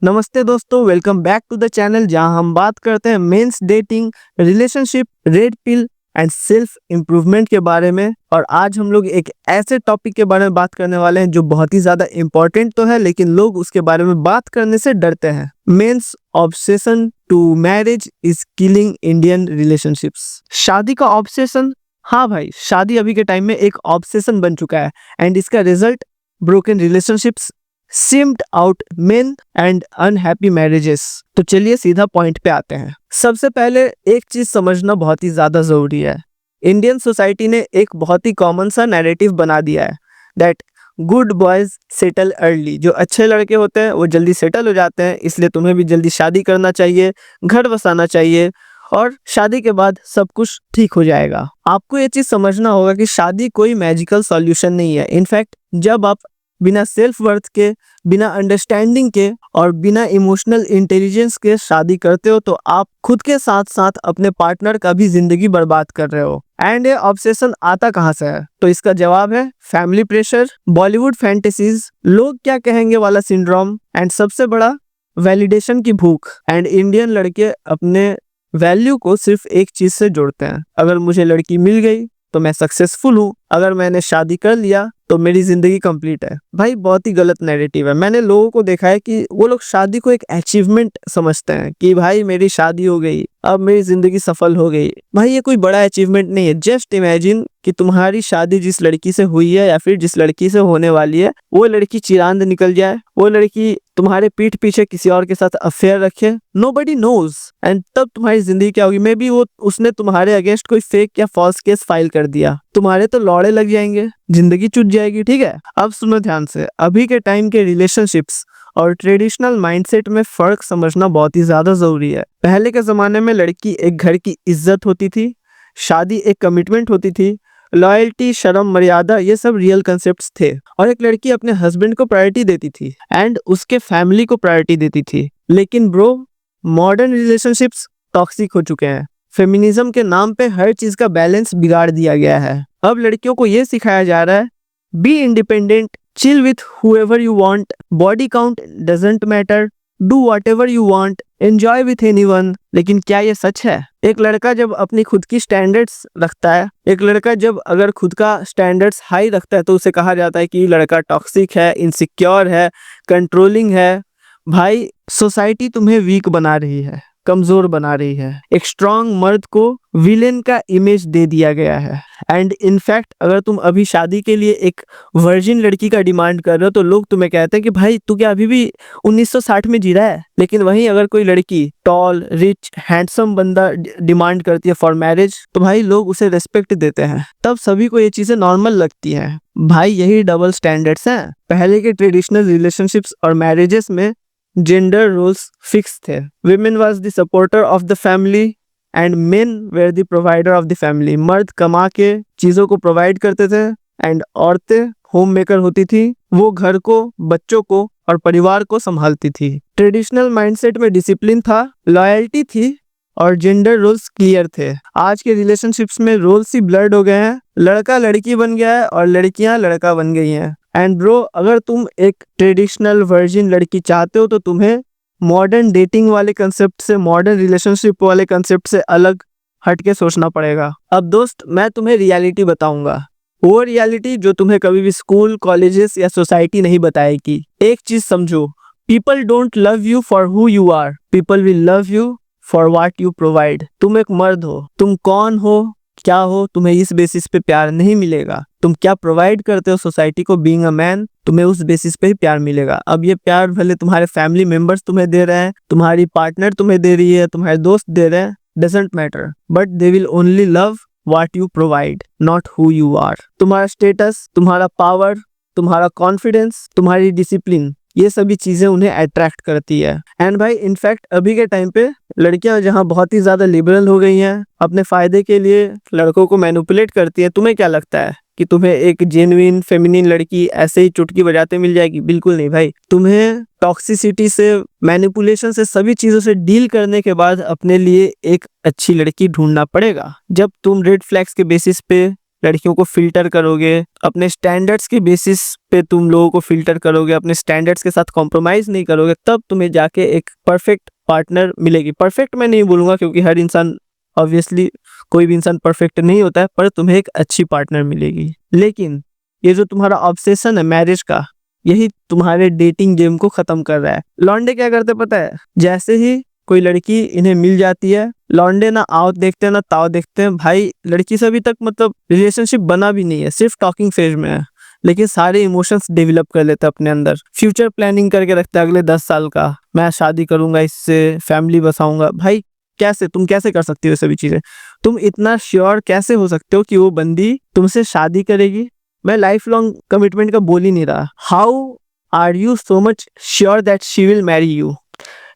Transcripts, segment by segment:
नमस्ते दोस्तों, welcome back to the channel जहां हम बात करते हैं men's dating, relationship, red pill and self improvement के बारे में। और आज हम लोग एक ऐसे टॉपिक के बारे में बात करने वाले हैं जो बहुत ही ज्यादा इम्पोर्टेंट तो है, लेकिन लोग उसके बारे में बात करने से डरते हैं। Men's obsession to marriage is killing Indian relationships. शादी का ऑब्सेशन, हाँ भाई, शादी अभी के टाइम में एक ऑब्सेशन बन चुका है एंड इसका result broken relationships, seemed out main and unhappy marriages. तो चलिए सीधा पॉइंट पे आते हैं। सबसे पहले एक चीज समझना बहुत ही ज्यादा जरूरी है। इंडियन सोसाइटी ने एक बहुत ही कॉमन सा नैरेटिव बना दिया है that good boys settle early. जो अच्छे लड़के होते हैं वो जल्दी सेटल हो जाते हैं, इसलिए तुम्हें भी जल्दी शादी करना चाहिए, घर बसाना चाहिए और शादी के बाद सब कुछ ठीक हो जाएगा। आपको ये चीज समझना होगा कि शादी कोई मैजिकल सॉल्यूशन नहीं है। इनफैक्ट जब आप बिना सेल्फ वर्थ के, बिना अंडरस्टैंडिंग के और बिना इमोशनल इंटेलिजेंस के शादी करते हो तो आप खुद के साथ साथ अपने पार्टनर का भी जिंदगी बर्बाद कर रहे हो। एंड ये ऑब्सेशन आता कहाँ से है? तो इसका जवाब है फैमिली प्रेशर, बॉलीवुड फैंटेसीज, लोग क्या कहेंगे वाला सिंड्रोम एंड सबसे बड़ा वैलिडेशन की भूख। एंड इंडियन लड़के अपने वैल्यू को सिर्फ एक चीज से जोड़ते हैं, अगर मुझे लड़की मिल गई तो मैं सक्सेसफुल हूँ, अगर मैंने शादी कर लिया तो मेरी जिंदगी कंप्लीट है। भाई बहुत ही गलत नैरेटिव है। मैंने लोगों को देखा है कि वो लोग शादी को एक अचीवमेंट समझते हैं कि भाई मेरी शादी हो गई, अब मेरी जिंदगी सफल हो गई। भाई ये कोई बड़ा अचीवमेंट नहीं है। जस्ट इमेजिन कि तुम्हारी शादी जिस लड़की से हुई है या फिर जिस लड़की से होने वाली है, वो लड़की चिरांद निकल जाए, वो लड़की तुम्हारे पीठ पीछे किसी और के साथ अफेयर रखे, नोबडी नोज, एंड तब तुम्हारी जिंदगी क्या होगी? मे बी वो उसने तुम्हारे अगेंस्ट कोई फेक या फॉल्स केस फाइल कर दिया, तुम्हारे तो लौड़े लग जाएंगे, जिंदगी छूट जाएगी। ठीक है, अब सुनो ध्यान से। अभी के टाइम के रिलेशनशिप्स और ट्रेडिशनल माइंडसेट में फर्क समझना बहुत ही ज्यादा जरूरी है। पहले के जमाने में लड़की एक घर की इज्जत होती थी, शादी एक कमिटमेंट होती थी, लॉयल्टी, शर्म, मर्यादा, ये सब रियल कंसेप्ट्स थे। और एक लड़की अपने हस्बैंड को प्रायोरिटी देती थी एंड उसके फैमिली को प्रायोरिटी देती थी। लेकिन ब्रो, मॉडर्न रिलेशनशिप्स टॉक्सिक हो चुके हैं। फेमिनिज्म के नाम पे हर चीज का बैलेंस बिगाड़ दिया गया है। अब लड़कियों को यह सिखाया जा रहा है, be independent, chill with whoever you want, body count doesn't matter, do whatever you want, enjoy with anyone. लेकिन क्या ये सच है? एक लड़का जब अपनी खुद की स्टैंडर्ड्स रखता है, एक लड़का जब अगर खुद का स्टैंडर्ड्स हाई रखता है तो उसे कहा जाता है कि लड़का टॉक्सिक है, इनसिक्योर है, कंट्रोलिंग है। भाई सोसाइटी तुम्हें वीक बना रही है, कमजोर बना रही है। एक स्ट्रांग मर्द को विलेन का इमेज दे दिया गया है। एंड इनफैक्ट अगर तुम अभी शादी के लिए एक वर्जिन लड़की का डिमांड कर रहे हो तो लोग तुम्हें कहते हैं कि भाई तू क्या अभी भी 1960 में जी रहा है? लेकिन वहीं अगर कोई लड़की टॉल, रिच, हैंडसम बंदा डिमांड करती है फॉर मैरिज तो भाई लोग उसे रेस्पेक्ट देते हैं, तब सभी को ये चीजें नॉर्मल लगती हैं। भाई यही डबल स्टैंडर्ड्स हैं। पहले के ट्रेडिशनल रिलेशनशिप्स और मैरिजेस में जेंडर रोल्स फिक्स थे। Women was the supporter of the family and men were the provider of the family. मर्द कमा के चीजों को प्रोवाइड करते थे एंड औरतें होम मेकर होती थी, वो घर को, बच्चों को और परिवार को संभालती थी। ट्रेडिशनल माइंडसेट में डिसिप्लिन था, लॉयल्टी थी और जेंडर रोल्स क्लियर थे। आज के रिलेशनशिप्स में रोल्स ही ब्लर्ड हो गए हैं। लड़का लड़की बन गया है और लड़कियां लड़का बन गई हैं। एंड ब्रो, अगर तुम एक ट्रेडिशनल वर्जिन लड़की चाहते हो तो तुम्हें मॉडर्न डेटिंग वाले कंसेप्ट से, मॉडर्न रिलेशनशिप वाले कंसेप्ट से अलग हटके सोचना पड़ेगा। अब दोस्त, मैं तुम्हें रियलिटी बताऊंगा, वो रियलिटी जो तुम्हें कभी भी स्कूल, कॉलेजेस या सोसाइटी नहीं बताएगी। एक चीज समझो, people don't love you for who you are, people will love you for what you provide. तुम एक मर्द हो, तुम कौन हो, क्या हो, तुम्हें इस बेसिस पे प्यार नहीं मिलेगा। तुम क्या प्रोवाइड करते हो सोसाइटी को बीइंग अ मैन, तुम्हें उस बेसिस पे ही प्यार मिलेगा। अब ये प्यार भले तुम्हारे फैमिली मेंबर्स तुम्हें दे रहे हैं, तुम्हारी पार्टनर तुम्हें दे रही है, तुम्हारे दोस्त दे रहे हैं, doesn't matter, but they will only love what you provide, not who you are. तुम्हारा स्टेटस, तुम्हारा पावर, तुम्हारा कॉन्फिडेंस, तुम्हारी डिसिप्लिन, ये सभी चीजें उन्हें अट्रैक्ट करती है। एंड भाई इनफैक्ट अभी के टाइम पे लड़कियां जहां बहुत ही ज्यादा लिबरल हो गई हैं, अपने फायदे के लिए लड़कों को मैनिपुलेट करती है। तुम्हें क्या लगता है कि तुम्हें एक जेन्युइन फेमिनिन लड़की ऐसे ही चुटकी बजाते मिल जाएगी? बिल्कुल नहीं भाई। तुम्हें टॉक्सिसिटी से, मैनिपुलेशन से, सभी चीजों से डील करने के बाद अपने लिए एक अच्छी लड़की ढूंढना पड़ेगा। जब तुम रेड फ्लैग्स के बेसिस पे लड़कियों को फिल्टर करोगे, अपने स्टैंडर्ड्स के बेसिस पे तुम लोगों को फिल्टर करोगे, अपने स्टैंडर्ड्स के साथ कॉम्प्रोमाइज नहीं करोगे, तब तुम्हें जाके एक परफेक्ट पार्टनर मिलेगी। परफेक्ट मैं नहीं बोलूंगा क्योंकि हर इंसान, ऑब्वियसली कोई भी इंसान परफेक्ट नहीं होता है, पर तुम्हें एक अच्छी पार्टनर मिलेगी। लेकिन ये जो तुम्हारा ऑब्सेशन है मैरिज का, यही तुम्हारे डेटिंग गेम को खत्म कर रहा है। लौंडे क्या करते पता है, जैसे ही कोई लड़की इन्हें मिल जाती है, लौंडे ना आओ देखते हैं ना ताओ देखते हैं। भाई लड़की से अभी तक मतलब रिलेशनशिप बना भी नहीं है, सिर्फ टॉकिंग फेज में है, लेकिन सारे इमोशंस डेवलप कर लेते हैं अपने अंदर। फ्यूचर प्लानिंग करके रखते हैं अगले 10 साल का, मैं शादी करूंगा इससे, फैमिली बसाऊंगा। भाई कैसे, तुम कैसे कर सकती हो ये सभी चीजें? तुम इतना श्योर कैसे हो सकते हो कि वो बंदी तुमसे शादी करेगी? मैं लाइफ लॉन्ग कमिटमेंट का बोल ही नहीं रहा। How are you so much sure that she will marry you,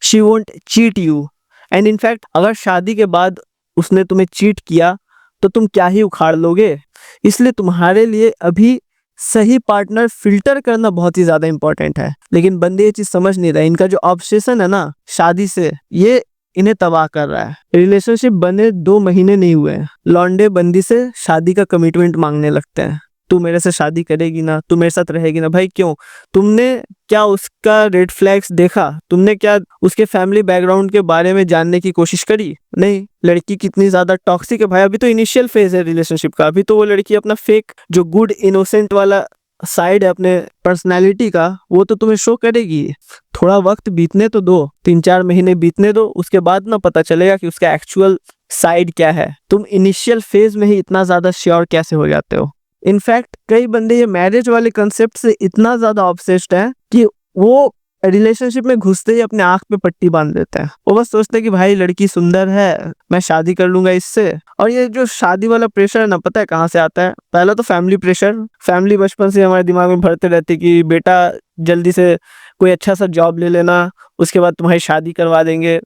she won't cheat you? And in fact अगर शादी के बाद उसने तुम्हें चीट किया तो तुम क्या ही उखाड़ लोगे? इसलिए तुम्हारे लिए अभी सही पार्टनर फिल्टर करना बहुत ही ज्यादा इंपॉर्टेंट है। लेकिन बंदे ये चीज समझ नहीं रहे। इनका जो ऑब्सेशन है ना शादी से, ये इन्हें तबाह कर रहा है। रिलेशनशिप बने 2 महीने नहीं हुए हैं, लौंडे बंदी से शादी का कमिटमेंट मांगने लगते हैं। तू मेरे से शादी करेगी ना, तू मेरे साथ रहेगी ना? भाई क्यों? तुमने क्या उसका रेड फ्लैग्स देखा? तुमने क्या उसके फैमिली बैकग्राउंड के बारे में जानने की कोशिश करी? नहीं। लड़की कितनी ज्यादा टॉक्सिक है भाई, अभी तो इनिशियल फेज है रिलेशनशिप का। अभी तो वो लड़की अपना फेक जो गुड इनोसेंट वाला साइड है अपने पर्सनैलिटी का, वो तो तुम्हें शो करेगी। थोड़ा वक्त बीतने तो दो, 3-4 महीने बीतने दो, उसके बाद ना पता चलेगा कि उसका एक्चुअल साइड क्या है। तुम इनिशियल फेज में ही इतना ज्यादा श्योर कैसे हो जाते हो? इनफैक्ट कई बंदे ये मैरिज वाले कंसेप्ट से इतना ज्यादा ऑब्सेस्ड हैं कि वो रिलेशनशिप में घुसते ही अपने आंख पे पट्टी बांध देते हैं। वो बस सोचते हैं कि भाई लड़की सुंदर है, मैं शादी कर लूंगा इससे। और ये जो शादी वाला प्रेशर है ना, पता है कहाँ से आता है? पहला तो फैमिली प्रेशर। फैमिली बचपन से हमारे दिमाग में भरते रहती कि बेटा जल्दी से कोई अच्छा सा जॉब ले लेना, उसके बाद तुम्हारी शादी करवा देंगे।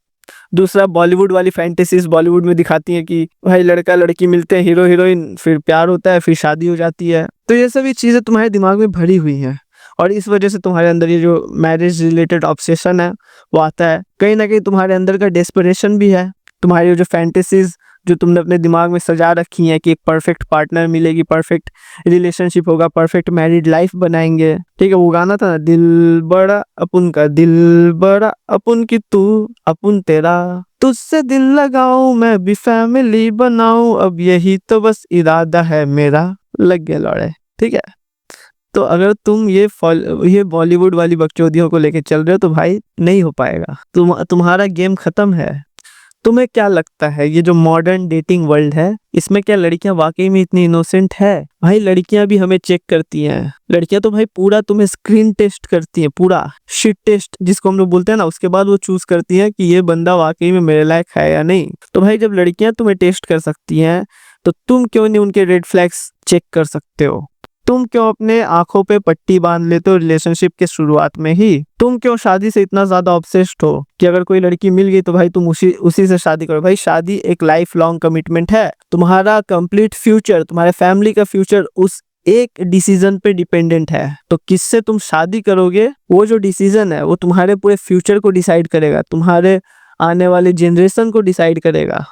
दूसरा, बॉलीवुड वाली फैंटेसीज बॉलीवुड में दिखाती हैं कि भाई लड़का लड़की मिलते हैं, हीरो हीरोइन, फिर प्यार होता है, फिर शादी हो जाती है। तो ये सभी चीजें तुम्हारे दिमाग में भरी हुई हैं और इस वजह से तुम्हारे अंदर ये जो मैरिज रिलेटेड ऑब्सेशन है वो आता है। कहीं ना कहीं तुम्हारे अंदर का डेस्परेशन भी है। तुम्हारी जो फैंटेसीज जो तुमने अपने दिमाग में सजा रखी हैं कि एक परफेक्ट पार्टनर मिलेगी, परफेक्ट रिलेशनशिप होगा, परफेक्ट मैरिड लाइफ बनाएंगे। ठीक है, वो गाना था ना, दिल बड़ा अपुन का, दिल बड़ा अपुन की तू अपुन तेरा, तुझसे दिल लगाऊं मैं भी फैमिली बनाऊं, अब यही तो बस इरादा है मेरा, लग गया लौड़े। ठीक है, तो अगर तुम ये बॉलीवुड वाली बकचोदियों को लेके चल रहे हो तो भाई नहीं हो पाएगा। तुम्हारा गेम खत्म है। तुम्हें क्या लगता है ये जो मॉडर्न डेटिंग वर्ल्ड है, इसमें क्या लड़कियां वाकई में इतनी इनोसेंट है? भाई लड़कियां भी हमें चेक करती हैं। लड़कियां तो भाई पूरा तुम्हें स्क्रीन टेस्ट करती हैं, पूरा शिट टेस्ट जिसको हम लोग बोलते हैं ना, उसके बाद वो चूज करती हैं कि ये बंदा वाकई में मेरे लायक है या नहीं। तो भाई जब लड़कियां तुम्हें टेस्ट कर सकती हैं तो तुम क्यों नहीं उनके रेड फ्लैग्स चेक कर सकते हो? तुम क्यों अपने आंखों पे पट्टी बांध लेते हो रिलेशनशिप के शुरुआत में ही? तुम क्यों शादी से इतना ज्यादा ऑब्सेस्ड हो कि अगर कोई लड़की मिल गई तो भाई तुम उसी से शादी करो? भाई शादी एक लाइफ लॉन्ग कमिटमेंट है। तुम्हारा कंप्लीट फ्यूचर, तुम्हारे फैमिली का फ्यूचर उस एक डिसीजन पे डिपेंडेंट है। तो किससे तुम शादी करोगे, वो जो डिसीजन है वो तुम्हारे पूरे फ्यूचर को डिसाइड करेगा, तुम्हारे आने वाले जनरेशन को डिसाइड करेगा।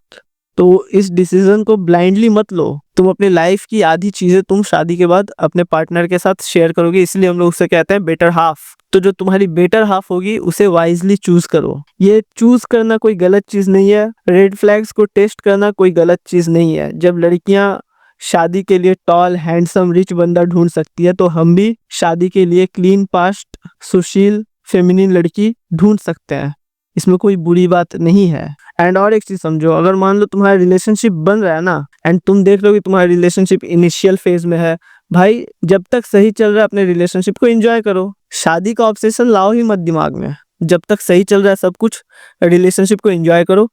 तो इस डिसीजन को ब्लाइंडली मत लो। तुम अपनी लाइफ की आधी चीजें तुम शादी के बाद अपने पार्टनर के साथ शेयर करोगे, इसलिए हम लोग उसे कहते हैं बेटर हाफ। तो जो तुम्हारी बेटर हाफ होगी उसे वाइजली चूज करो। ये चूज करना कोई गलत चीज नहीं है, रेड फ्लैग्स को टेस्ट करना कोई गलत चीज नहीं है। जब लड़कियां शादी के लिए टॉल, हैंडसम, रिच बंदा ढूंढ सकती है तो हम भी शादी के लिए क्लीन पास्ट, सुशील, फेमिनिन लड़की ढूंढ सकते हैं। इसमें कोई बुरी बात नहीं है। एंड और एक चीज समझो, अगर मान लो तुम्हारा रिलेशनशिप बन रहा है ना एंड तुम देख लो कि तुम्हारा रिलेशनशिप इनिशियल फेज में है, भाई जब तक सही चल रहा है अपने रिलेशनशिप को एंजॉय करो। शादी का ऑब्सेशन लाओ ही मत दिमाग में। जब तक सही चल रहा है सब कुछ, रिलेशनशिप को एंजॉय करो।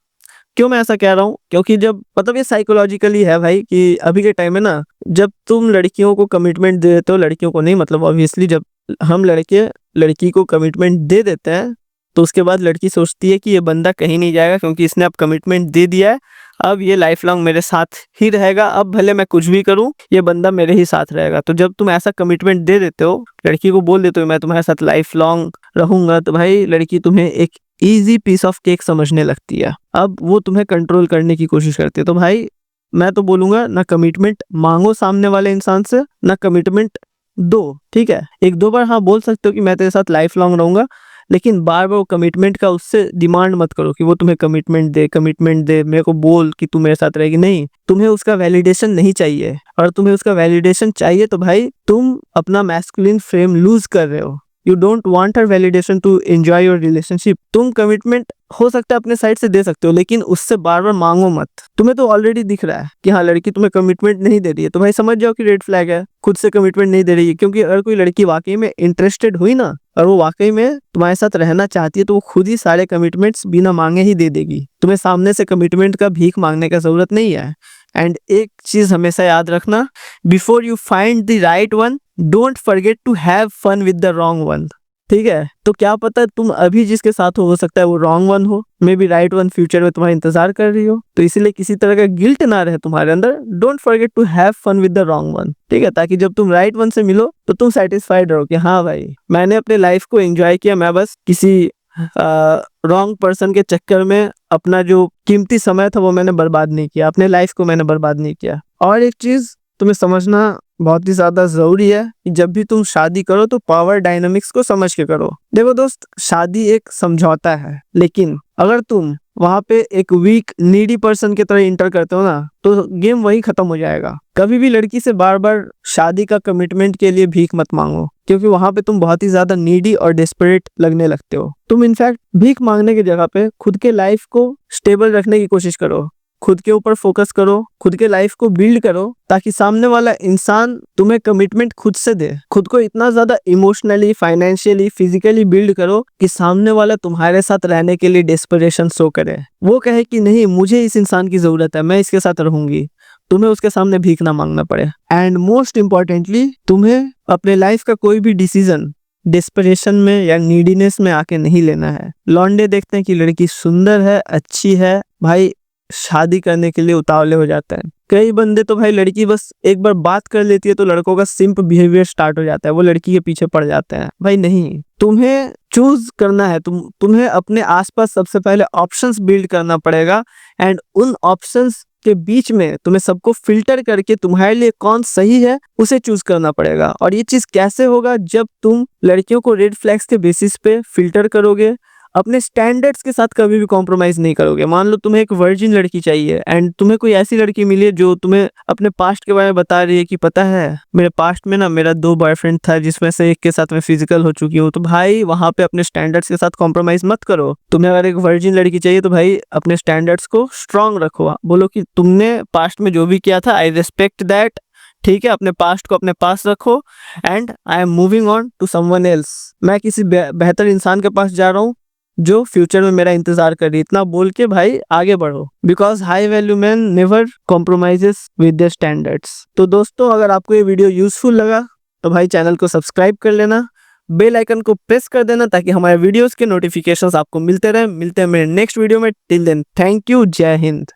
क्यों मैं ऐसा कह रहा हूँ? क्योंकि जब मतलब ये साइकोलॉजिकली है भाई कि अभी के टाइम में ना, जब तुम लड़कियों को कमिटमेंट दे देते हो, लड़कियों को नहीं मतलब ऑब्वियसली, जब हम लड़की को कमिटमेंट दे देते हैं तो उसके बाद लड़की सोचती है कि ये बंदा कहीं नहीं जाएगा क्योंकि इसने अब कमिटमेंट दे दिया है, अब ये लाइफ लॉन्ग मेरे साथ ही रहेगा, अब भले मैं कुछ भी करूं ये बंदा मेरे ही साथ रहेगा। तो जब तुम ऐसा कमिटमेंट दे देते हो, लड़की को बोल देते हो मैं तुम्हारे साथ लाइफ लॉन्ग रहूंगा, तो भाई लड़की तुम्हें एक ईजी पीस ऑफ केक समझने लगती है। अब वो तुम्हें कंट्रोल करने की कोशिश करती है। तो भाई मैं तो बोलूंगा ना कमिटमेंट मांगो सामने वाले इंसान से, ना कमिटमेंट दो। ठीक है, एक दो बार हाँ बोल सकते हो कि मैं तेरे साथ लाइफ लॉन्ग रहूंगा, लेकिन बार बार वो कमिटमेंट का उससे डिमांड मत करो कि वो तुम्हें कमिटमेंट दे, मेरे को बोल कि तू मेरे साथ रहेगी। नहीं, तुम्हें उसका वैलिडेशन नहीं चाहिए। और तुम्हें उसका वैलिडेशन चाहिए तो भाई तुम अपना मैस्कुलिन फ्रेम लूज कर रहे हो। You don't want her validation to enjoy your relationship. तुम कमिटमेंट हो सकता है अपने साइड से दे सकते हो, लेकिन उससे बार बार मांगो मत। तुम्हें तो ऑलरेडी दिख रहा है कि हाँ लड़की तुम्हें कमिटमेंट नहीं दे रही है, तो भाई समझ जाओ कि रेड फ्लैग है, खुद से कमिटमेंट नहीं दे रही है। क्योंकि अगर कोई लड़की वाकई में इंटरेस्टेड हुई ना, और वो वाकई में तुम्हारे साथ रहना चाहती है, तो वो खुद ही सारे कमिटमेंट्स बिना मांगे ही दे देगी। तुम्हें सामने से कमिटमेंट का भीख मांगने का जरूरत नहीं है। एंड एक चीज हमेशा याद रखना, before you find the right one, don't forget to have fun with the wrong one. ठीक है, तो क्या पता तुम अभी जिसके साथ हो सकता है वो रॉन्ग वन हो, may be right one future में तुम्हारा इंतजार कर रही हो। तो इसीलिए किसी तरह का गिल्ट ना रहे तुम्हारे अंदर, don't forget to have fun with the wrong one. ठीक है, ताकि जब तुम राइट वन से मिलो तो तुम सेटिस्फाइड रहो कि हाँ भाई मैंने अपने लाइफ को एंजॉय किया, मैं बस किसी रॉन्ग पर्सन के चक्कर में अपना जो कीमती समय था वो मैंने बर्बाद नहीं किया, अपने लाइफ को मैंने बर्बाद नहीं किया। और एक चीज तुम्हें समझना बहुत ही ज्यादा जरूरी है कि जब भी तुम शादी करो तो पावर डायनामिक्स को समझ के करो। देखो दोस्त, शादी एक समझौता है, लेकिन अगर तुम वहां पे एक वीक नीडी पर्सन की तरह इंटर करते हो ना, तो गेम वही खत्म हो जाएगा। कभी भी लड़की से बार बार शादी का कमिटमेंट के लिए भीख मत मांगो, क्योंकि वहां पे तुम बहुत ही ज्यादा नीडी और डेस्परेट लगने लगते हो। तुम इनफैक्ट भीख मांगने की जगह पे खुद के लाइफ को स्टेबल रखने की कोशिश करो, खुद के ऊपर फोकस करो, खुद के लाइफ को बिल्ड करो, ताकि सामने वाला इंसान तुम्हें कमिटमेंट खुद से दे। खुद को इतना ज्यादा इमोशनली, फाइनेंशियली, फिजिकली बिल्ड करो कि सामने वाला तुम्हारे साथ रहने के लिए डेस्परेशन शो करे, वो कहे कि नहीं मुझे इस इंसान की जरूरत है, मैं इसके साथ रहूंगी। तुम्हें उसके सामने भीख ना मांगना पड़े। एंड मोस्ट इंपॉर्टेंटली, तुम्हें अपने लाइफ का कोई भी डिसीजन डेस्परेशन में या नीडीनेस में आके नहीं लेना है। लौंडे देखते हैं कि लड़की सुंदर है, अच्छी है, भाई शादी करने के लिए उतावले हो जाते हैं। कई बंदे तो भाई लड़की बस एक बार बात कर लेती है तो लड़कों का सिंप बिहेवियर स्टार्ट हो जाता है, वो लड़की के पीछे पड़ जाते हैं। भाई नहीं, तुम्हें चूज करना है, तुम्हें अपने आसपास सबसे पहले ऑप्शंस बिल्ड करना पड़ेगा। एंड उन ऑप्शंस के बीच में तुम्हें सबको फिल्टर करके तुम्हारे लिए कौन सही है उसे चूज करना पड़ेगा। और ये चीज कैसे होगा, जब तुम लड़कियों को रेड फ्लैग्स के बेसिस पे फिल्टर करोगे, अपने स्टैंडर्ड्स के साथ कभी भी कॉम्प्रोमाइज नहीं करोगे। मान लो तुम्हें एक वर्जिन लड़की चाहिए एंड तुम्हें कोई ऐसी लड़की मिली है जो तुम्हें अपने पास्ट के बारे में बता रही है कि पता है मेरे पास्ट में ना मेरा 2 बॉयफ्रेंड था जिसमें से एक के साथ मैं फिजिकल हो चुकी हूँ, तो भाई वहां पे अपने स्टैंडर्ड्स के साथ कॉम्प्रोमाइज मत करो। तुम्हें अगर एक वर्जिन लड़की चाहिए तो भाई अपने स्टैंडर्ड्स को स्ट्रांग रखो, बोलो कि तुमने पास्ट में जो भी किया था आई रिस्पेक्ट दैट। ठीक है, अपने पास्ट को अपने पास रखो and I am moving on to someone else. मैं किसी बेहतर इंसान के पास जा रहा हूँ जो फ्यूचर में मेरा इंतजार कर रही है। इतना बोल के भाई आगे बढ़ो, because high value man never compromises with their standards. तो दोस्तों, अगर आपको ये वीडियो यूजफुल लगा तो भाई चैनल को सब्सक्राइब कर लेना, बेल आइकन को प्रेस कर देना ताकि हमारे वीडियोस के नोटिफिकेशंस आपको मिलते रहे। मिलते हैं मेरे नेक्स्ट वीडियो में। टिल देन, थैंक यू, जय हिंद।